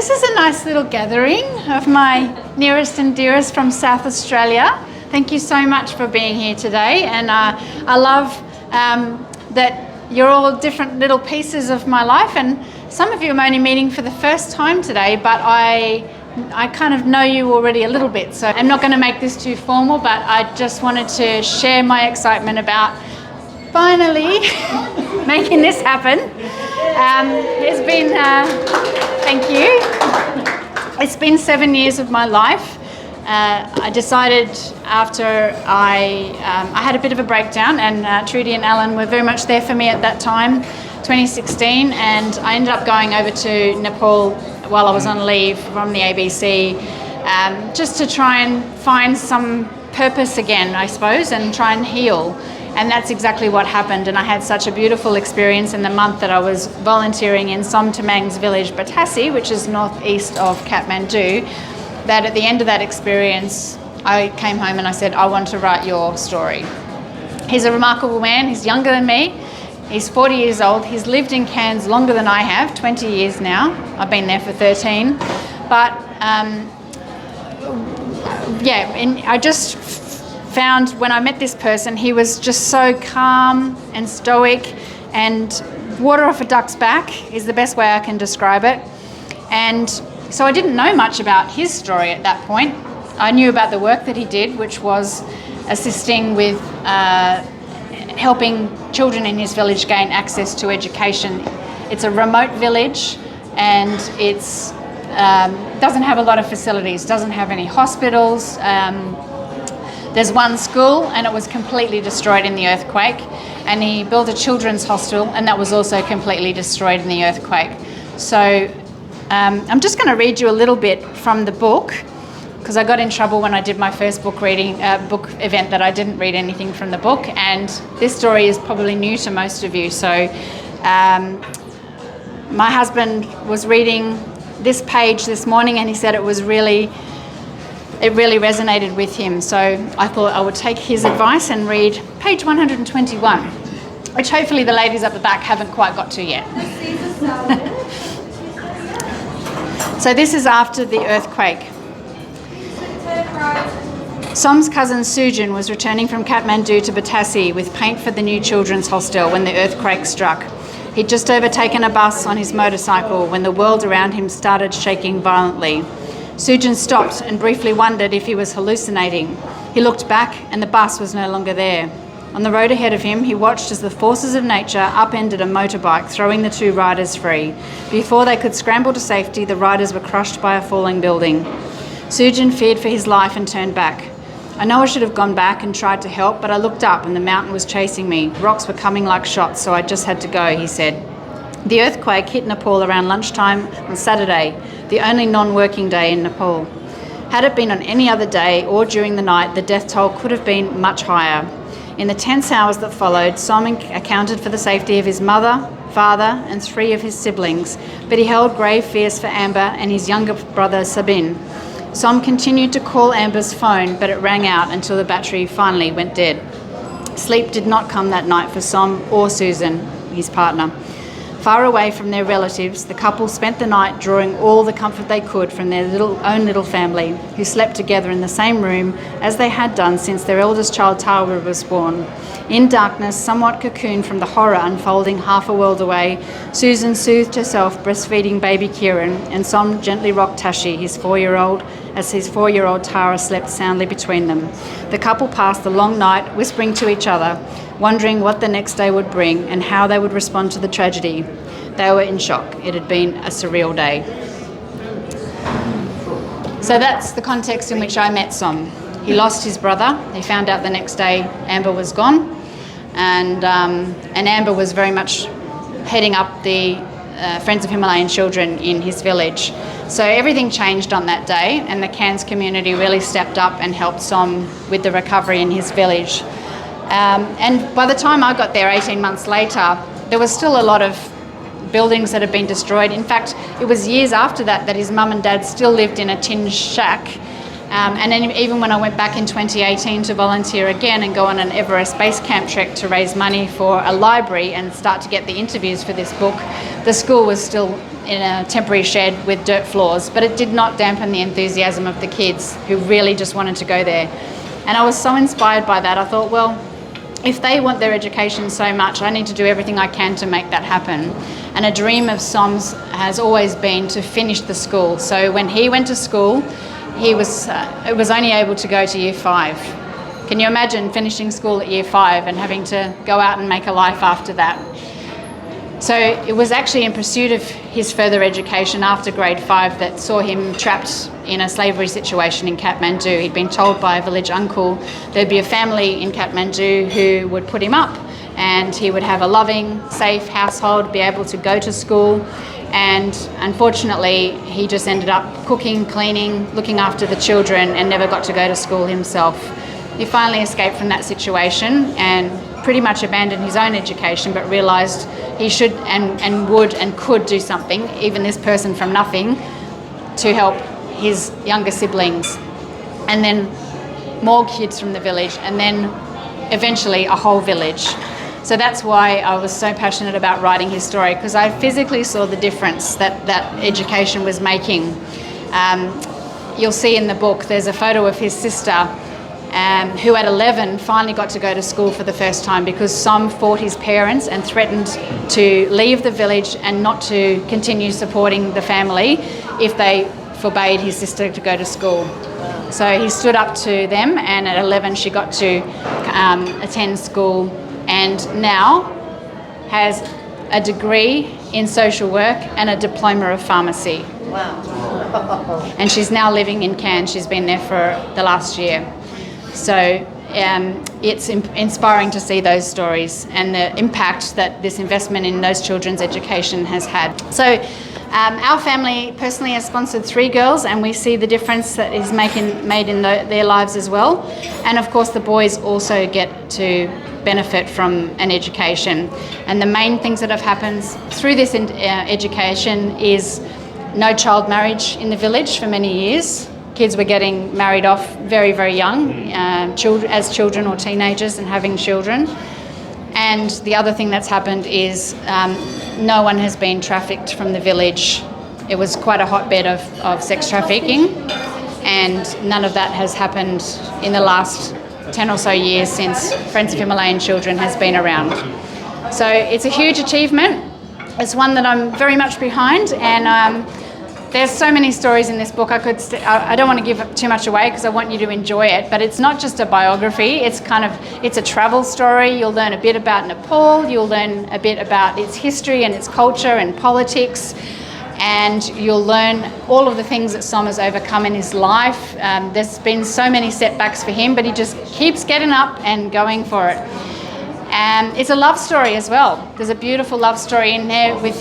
this is a nice little gathering of my nearest and dearest from South Australia. Thank you so much for being here today, and I love that you're all different little pieces of my life, and some of you I'm only meeting for the first time today, but I kind of know you already a little bit, so I'm not going to make this too formal, but I just wanted to share my excitement about finally making this happen. It's been, thank you. It's been 7 years of my life. I decided after I had a bit of a breakdown, and Trudy and Alan were very much there for me at that time, 2016, and I ended up going over to Nepal while I was on leave from the ABC, just to try and find some purpose again, I suppose, and try and heal. And that's exactly what happened. And I had such a beautiful experience in the month that I was volunteering in Somtamang's village, Batasi, which is northeast of Kathmandu, that at the end of that experience, I came home and I said, I want to write your story. He's a remarkable man. He's younger than me. He's 40 years old. He's lived in Cairns longer than I have, 20 years now. I've been there for 13. But I just found when I met this person, he was just so calm and stoic, and water off a duck's back is the best way I can describe it. And so I didn't know much about his story at that point. I knew about the work that he did, which was assisting with helping children in his village gain access to education. It's a remote village, and it's doesn't have a lot of facilities, doesn't have any hospitals. There's one school, and it was completely destroyed in the earthquake, and he built a children's hostel, and that was also completely destroyed in the earthquake. So I'm just going to read you a little bit from the book, because I got in trouble when I did my first book event that I didn't read anything from the book, and this story is probably new to most of you. So my husband was reading this page this morning, and he said it really resonated with him. So I thought I would take his advice and read page 121, which hopefully the ladies up the back haven't quite got to yet. So this is after the earthquake. Som's cousin Sujan was returning from Kathmandu to Batasi with paint for the new children's hostel when the earthquake struck. He'd just overtaken a bus on his motorcycle when the world around him started shaking violently. Sujan stopped and briefly wondered if he was hallucinating. He looked back, and the bus was no longer there. On the road ahead of him, he watched as the forces of nature upended a motorbike, throwing the two riders free. Before they could scramble to safety, the riders were crushed by a falling building. Sujan feared for his life and turned back. I know I should have gone back and tried to help, but I looked up and the mountain was chasing me. Rocks were coming like shots, so I just had to go, he said. The earthquake hit Nepal around lunchtime on Saturday, the only non-working day in Nepal. Had it been on any other day or during the night, the death toll could have been much higher. In the tense hours that followed, Som accounted for the safety of his mother, father, and 3 of his siblings, but he held grave fears for Amber and his younger brother Sabin. Som continued to call Amber's phone, but it rang out until the battery finally went dead. Sleep did not come that night for Som or Susan, his partner. Far away from their relatives, the couple spent the night drawing all the comfort they could from their own little family, who slept together in the same room as they had done since their eldest child Tara was born. In darkness, somewhat cocooned from the horror unfolding half a world away, Susan soothed herself breastfeeding baby Kieran, and Som gently rocked Tashi, his 4-year-old, as his 4-year-old Tara slept soundly between them. The couple passed the long night whispering to each other, wondering what the next day would bring and how they would respond to the tragedy. They were in shock. It had been a surreal day. So that's the context in which I met Som. He lost his brother. He found out the next day Amber was gone, and Amber was very much heading up the Friends of Himalayan Children in his village. So everything changed on that day, and the Cairns community really stepped up and helped Som with the recovery in his village. And by the time I got there 18 months later, there was still a lot of buildings that had been destroyed. In fact, it was years after that his mum and dad still lived in a tin shack And then even when I went back in 2018 to volunteer again and go on an Everest base camp trek to raise money for a library and start to get the interviews for this book, the school was still in a temporary shed with dirt floors, but it did not dampen the enthusiasm of the kids who really just wanted to go there. And I was so inspired by that. I thought, well, if they want their education so much, I need to do everything I can to make that happen. And a dream of Som's has always been to finish the school. So when he went to school, he was only able to go to year 5. Can you imagine finishing school at year 5 and having to go out and make a life after that? So it was actually in pursuit of his further education after grade 5 that saw him trapped in a slavery situation in Kathmandu. He'd been told by a village uncle there'd be a family in Kathmandu who would put him up, and he would have a loving, safe household, be able to go to school. And unfortunately, he just ended up cooking, cleaning, looking after the children, and never got to go to school himself. He finally escaped from that situation and pretty much abandoned his own education, but realised he should and would and could do something, even this person from nothing, to help his younger siblings, and then more kids from the village, and then eventually a whole village. So that's why I was so passionate about writing his story, because I physically saw the difference that education was making. You'll see in the book there's a photo of his sister who at 11 finally got to go to school for the first time, because Som fought his parents and threatened to leave the village and not to continue supporting the family if they forbade his sister to go to school. So he stood up to them, and at 11 she got to attend school, and now has a degree in social work and a diploma of pharmacy. Wow. And she's now living in Cairns. She's been there for the last year. So it's inspiring to see those stories and the impact that this investment in those children's education has had. So our family personally has sponsored 3 girls, and we see the difference that is made in their lives as well. And of course the boys also get to benefit from an education. And the main things that have happened through this education is no child marriage in the village for many years. Kids were getting married off very, very young, as children or teenagers, and having children. And the other thing that's happened is no one has been trafficked from the village. It was quite a hotbed of sex trafficking, and none of that has happened in the last 10 or so years since Friends of Himalayan Children has been around. So it's a huge achievement. It's one that I'm very much behind, and there's so many stories in this book. I don't want to give too much away because I want you to enjoy it, but it's not just a biography. It's a travel story. You'll learn a bit about Nepal. You'll learn a bit about its history and its culture and politics, and you'll learn all of the things that Som has overcome in his life. There's been so many setbacks for him, but he just keeps getting up and going for it. And it's a love story as well. There's a beautiful love story in there with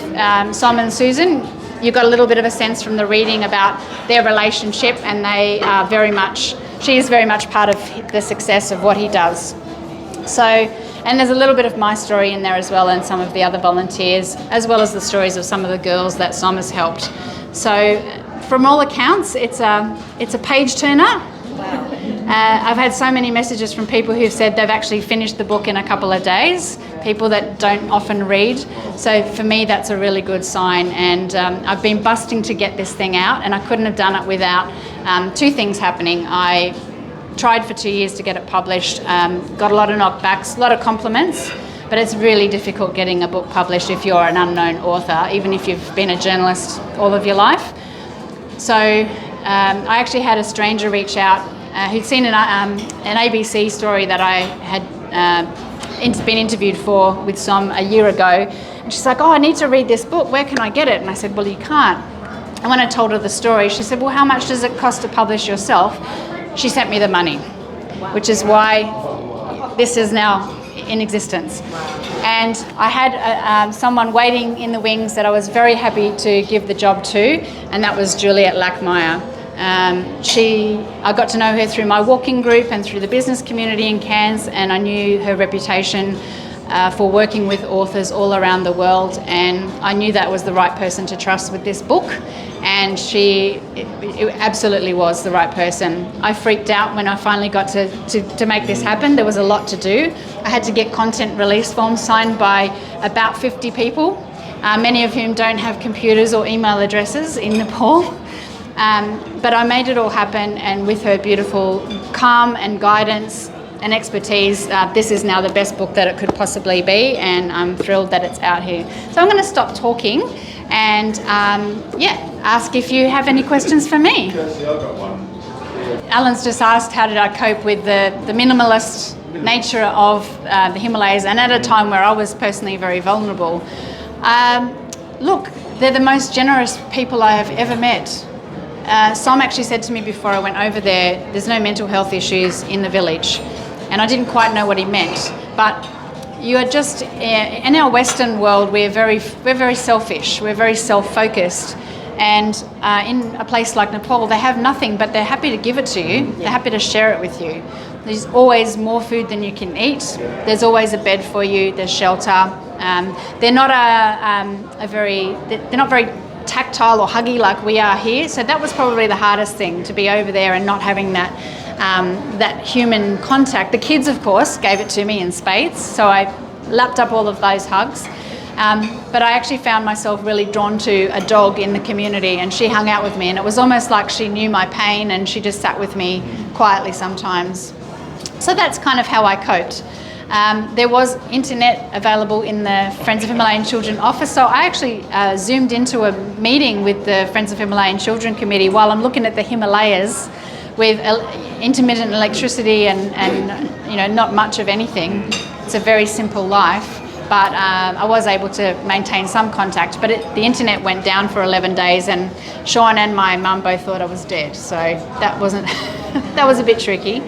Som and Susan. You got a little bit of a sense from the reading about their relationship, and she is very much part of the success of what he does. So, and there's a little bit of my story in there as well, and some of the other volunteers, as well as the stories of some of the girls that Som has helped. So from all accounts, it's a page turner. Wow. I've had so many messages from people who've said they've actually finished the book in a couple of days, people that don't often read. So for me, that's a really good sign. And I've been busting to get this thing out, and I couldn't have done it without 2 things happening. I tried for 2 years to get it published, got a lot of knockbacks, a lot of compliments, but it's really difficult getting a book published if you're an unknown author, even if you've been a journalist all of your life. So I actually had a stranger reach out who'd seen an ABC story that I had been interviewed for with Som a year ago, and she's like, "Oh, I need to read this book, where can I get it?" And I said, "Well, you can't." And when I told her the story, she said, "Well, how much does it cost to publish yourself?" She sent me the money, which is why this is now in existence. And I had someone waiting in the wings that I was very happy to give the job to, and that was Juliet Lackmeyer. I got to know her through my walking group and through the business community in Cairns, and I knew her reputation for working with authors all around the world, and I knew that was the right person to trust with this book. and it absolutely was the right person. I freaked out when I finally got to make this happen. There was a lot to do. I had to get content release forms signed by about 50 people, many of whom don't have computers or email addresses in Nepal. But I made it all happen, and with her beautiful calm and guidance and expertise, this is now the best book that it could possibly be, and I'm thrilled that it's out here. So I'm going to stop talking and ask if you have any questions for me. Kirsty, I've got one. Alan's just asked how did I cope with the minimalist nature of the Himalayas, and at a time where I was personally very vulnerable. Look, they're the most generous people I have ever met. Som actually said to me before I went over there, there's no mental health issues in the village. And I didn't quite know what he meant. But you are just, in our Western world, we're very selfish, we're very self-focused. And in a place like Nepal, they have nothing, but they're happy to give it to you. They're happy to share it with you. There's always more food than you can eat. There's always a bed for you. There's shelter. They're not they're not very tactile or huggy like we are here. So that was probably the hardest thing, to be over there and not having that that human contact. The kids, of course, gave it to me in spades. So I lapped up all of those hugs. But I actually found myself really drawn to a dog in the community, and she hung out with me, and it was almost like she knew my pain, and she just sat with me quietly sometimes. So that's kind of how I coped. There was internet available in the Friends of Himalayan Children office, so I actually zoomed into a meeting with the Friends of Himalayan Children Committee while I'm looking at the Himalayas with intermittent electricity and not much of anything. It's a very simple life. But I was able to maintain some contact. But the internet went down for 11 days, and Sean and my mum both thought I was dead. So that wasn't, that was a bit tricky.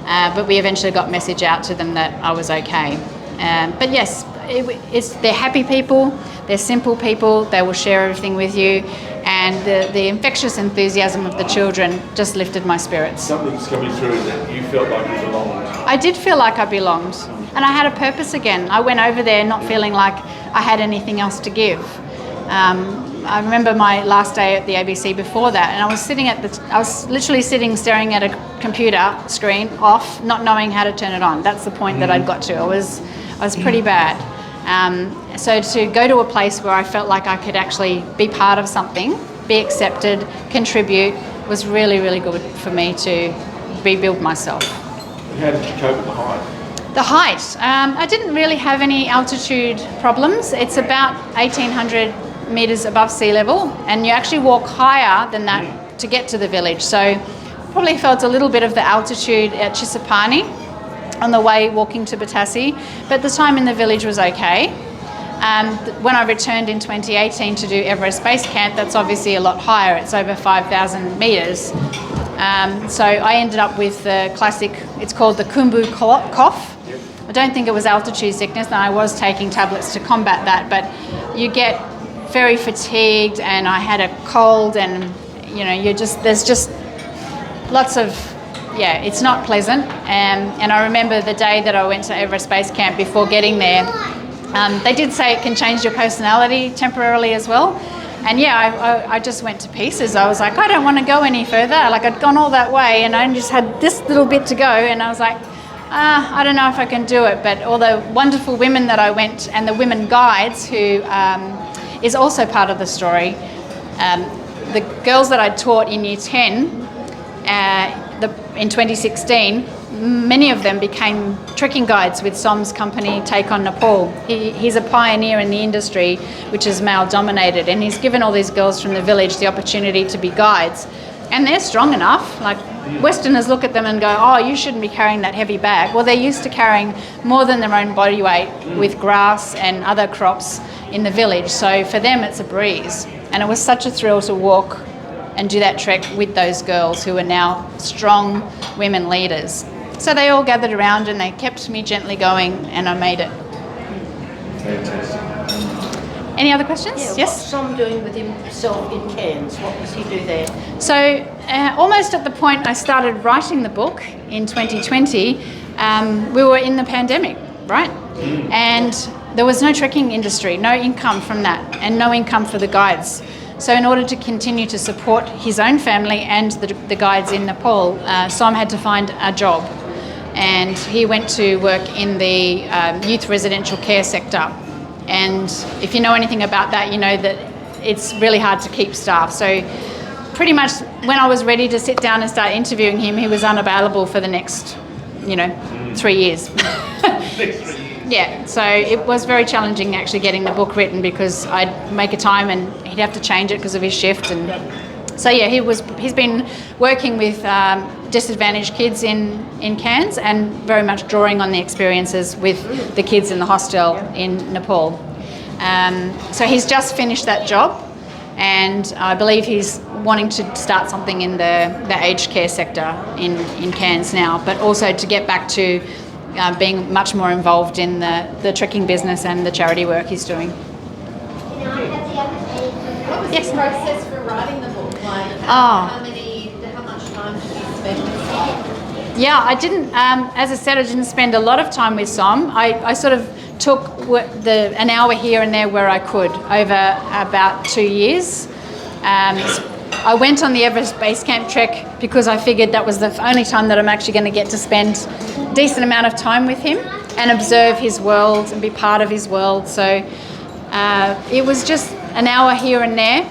But we eventually got message out to them that I was okay. But yes, they're happy people, they're simple people, they will share everything with you. And the infectious enthusiasm of the children just lifted my spirits. Something's coming through that you felt like you belonged. I did feel like I belonged. And I had a purpose again. I went over there not feeling like I had anything else to give. I remember my last day at the ABC before that, and I was literally sitting staring at a computer screen off, not knowing how to turn it on. That's the point that I'd got to. I was pretty bad. So to go to a place where I felt like I could actually be part of something, be accepted, contribute, was really, really good for me to rebuild myself. How did you cope with the height? The height. I didn't really have any altitude problems. It's about 1,800 metres above sea level, and you actually walk higher than that to get to the village. So probably felt a little bit of the altitude at Chisapani on the way walking to Batassi, but the time in the village was okay. When I returned in 2018 to do Everest Base Camp, that's obviously a lot higher. It's over 5,000 metres. So I ended up with the classic, it's called the Khumbu cough. I don't think it was altitude sickness, and I was taking tablets to combat that, but you get very fatigued, and I had a cold, and there's just lots of, it's not pleasant. And I remember the day that I went to Everest Base Camp before getting there, they did say it can change your personality temporarily as well. And I just went to pieces. I was like, I don't want to go any further. Like, I'd gone all that way, and I just had this little bit to go, and I was like, I don't know if I can do it. But all the wonderful women that I went, and the women guides, who is also part of the story, the girls that I taught in Year 10 in 2016, many of them became trekking guides with Som's company Take on Nepal. He's a pioneer in the industry, which is male dominated, and he's given all these girls from the village the opportunity to be guides. And they're strong enough. Like, Westerners look at them and go, oh, you shouldn't be carrying that heavy bag. Well, they're used to carrying more than their own body weight with grass and other crops in the village. So for them, it's a breeze. And it was such a thrill to walk and do that trek with those girls who are now strong women leaders. So they all gathered around and they kept me gently going, and I made it. Fantastic. Any other questions? Yeah, Yes? what's Som doing with himself in Cairns? What does he do there? So almost at the point I started writing the book in 2020, we were in the pandemic, right? And there was no trekking industry, no income from that, and no income for the guides. So in order to continue to support his own family and the guides in Nepal, Som had to find a job. And he went to work in the youth residential care sector. And if you know anything about that, you know that it's really hard to keep staff. So pretty much when I was ready to sit down and start interviewing him, he was unavailable for the next, 3 years. Yeah, so it was very challenging actually getting the book written, because I'd make a time and he'd have to change it because of his shift. And so yeah, he's been working with disadvantaged kids in Cairns, and very much drawing on the experiences with the kids in the hostel in Nepal. So he's just finished that job, and I believe he's wanting to start something in the aged care sector in Cairns now, but also to get back to being much more involved in the trekking business and the charity work he's doing. What was the process for writing the book? Like, how much time did you spend with Som? Yeah, I didn't, as I said, I didn't spend a lot of time with Som. I sort of took an hour here and there where I could over about 2 years. I went on the Everest Base Camp trek because I figured that was the only time that I'm actually going to get to spend a decent amount of time with him and observe his world and be part of his world. So it was just an hour here and there.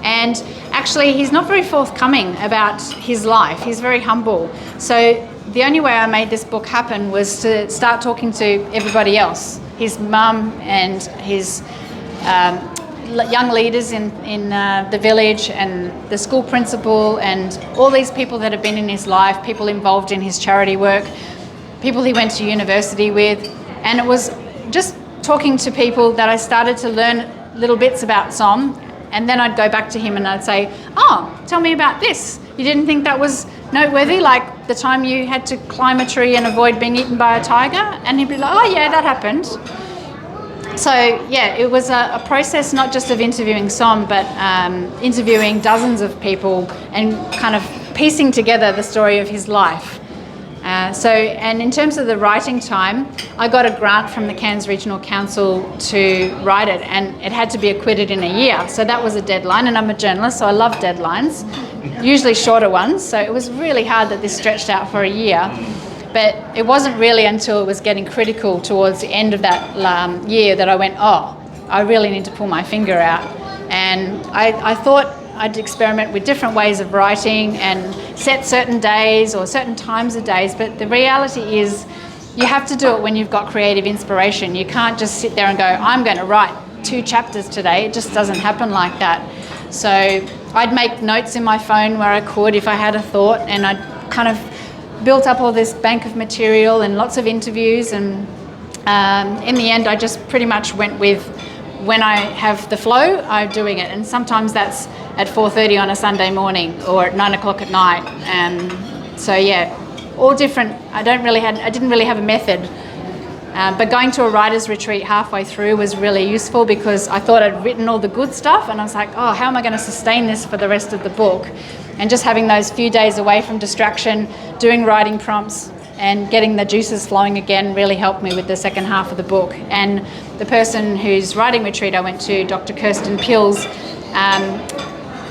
And actually, he's not very forthcoming about his life. He's very humble. So the only way I made this book happen was to start talking to everybody else, his mum and his young leaders in the village, and the school principal, and all these people that have been in his life, people involved in his charity work, people he went to university with. And it was just talking to people that I started to learn little bits about Som. And then I'd go back to him and I'd say, "Oh, tell me about this. You didn't think that was noteworthy, like the time you had to climb a tree and avoid being eaten by a tiger?" And he'd be like, "Oh yeah, that happened." So yeah, it was a process not just of interviewing Som, but interviewing dozens of people and kind of piecing together the story of his life. And in terms of the writing time, I got a grant from the Cairns Regional Council to write it, and it had to be acquitted in a year. So that was a deadline, and I'm a journalist, so I love deadlines, usually shorter ones. So it was really hard that this stretched out for a year. But it wasn't really until it was getting critical towards the end of that year that I went, "Oh, I really need to pull my finger out." And I thought I'd experiment with different ways of writing and set certain days or certain times of days, but the reality is you have to do it when you've got creative inspiration. You can't just sit there and go, "I'm going to write 2 chapters today." It just doesn't happen like that. So I'd make notes in my phone where I could if I had a thought, and I'd kind of built up all this bank of material and lots of interviews, and in the end I just pretty much went with, when I have the flow, I'm doing it. And sometimes that's at 4:30 on a Sunday morning or at 9 o'clock at night. So yeah, all different. I didn't really have a method. But going to a writer's retreat halfway through was really useful, because I thought I'd written all the good stuff, and I was like, "Oh, how am I going to sustain this for the rest of the book?" And just having those few days away from distraction, doing writing prompts and getting the juices flowing again really helped me with the second half of the book. And the person whose writing retreat I went to, Dr. Kirsten Pills,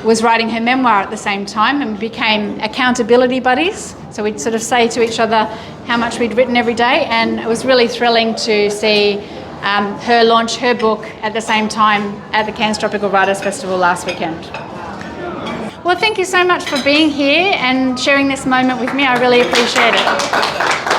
was writing her memoir at the same time, and became accountability buddies. So we'd sort of say to each other how much we'd written every day, and it was really thrilling to see her launch her book at the same time at the Cairns Tropical Writers Festival last weekend. Well, thank you so much for being here and sharing this moment with me. I really appreciate it.